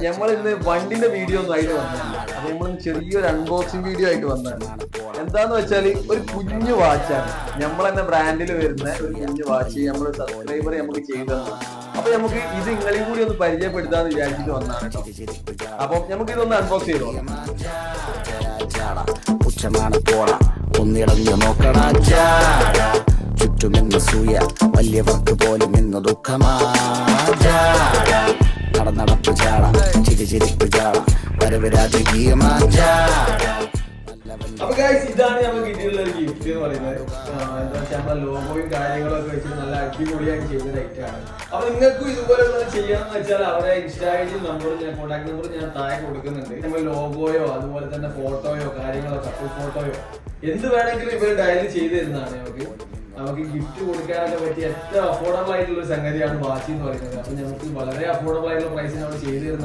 നമ്മൾ ഇന്ന് വണ്ടിന്റെ വീഡിയോ ഒന്നും അതിൽ വന്നില്ല. അപ്പൊ നമ്മൾ ചെറിയൊരു അൺബോക്സിംഗ് വീഡിയോ ആയിട്ട് വന്നതാണ്. എന്താന്ന് വെച്ചാല് ഒരു കുഞ്ഞു വാച്ചാണ്, നമ്മൾ തന്നെ ബ്രാൻഡിൽ വരുന്ന ഒരു കുഞ്ഞു വാച്ച് നമ്മൾ സബ്സ്ക്രൈബർ നമുക്ക് ചെയ്തു. അപ്പൊ നമുക്ക് ഇത് നിങ്ങളെയും കൂടി ഒന്ന് പരിചയപ്പെടുത്താന്ന് വിചാരിച്ചിട്ട് വന്നതാണ് കേട്ടോ. അപ്പൊ നമുക്ക് ഇതൊന്ന് അൺബോക്സ് ചെയ്തോളാം. ഒന്നിടഞ്ഞു നോക്കണ ചുറ്റുമെന്ന് സൂയ വലിയവർക്ക് പോലും ഇന്ന് ദുഃഖമാ. നടപ്പ് ചാട ചിരിച്ചിരിപ്പ് ചാട വരവ് രാജകീയമാ. അപ്പൊ ഗൈസ്, ഇതാണ് നമുക്ക് കിട്ടിയിട്ടുള്ള ഒരു ഗിഫ്റ്റ് എന്ന് പറയുന്നത്. എന്താ വെച്ചാൽ നമ്മളെ ലോഗോയും കാര്യങ്ങളൊക്കെ വെച്ചിട്ട് നല്ല അടിപൊളിയായിട്ട് ചെയ്ത ഐറ്റാണ്. അപ്പൊ നിങ്ങൾക്കും ഇതുപോലെയുള്ള ചെയ്യണമെന്ന് വെച്ചാൽ അവരെ ഇൻസ്റ്റാ ഐഡി കോൺടാക്ട് നമ്പർ ഞാൻ താഴെ കൊടുക്കുന്നുണ്ട്. നമ്മൾ ലോഗോയോ അതുപോലെ തന്നെ ഫോട്ടോയോ കാര്യങ്ങളോ കപ്പിൾ ഫോട്ടോയോ എന്ത് വേണമെങ്കിലും ഇവർ ഡയൽ ചെയ്ത് തരുന്നതാണ്. നമുക്ക് ഗിഫ്റ്റ് കൊടുക്കാനൊക്കെ പറ്റിയ ഏറ്റവും അഫോർഡബിൾ ആയിട്ടുള്ള ഒരു സംഗതിയാണ് വാച്ച് എന്ന് പറയുന്നത്. അപ്പൊ നമുക്ക് വളരെ അഫോർഡബിൾ ആയിട്ടുള്ള പ്രൈസിന് നമ്മൾ ചെയ്തു തരുന്ന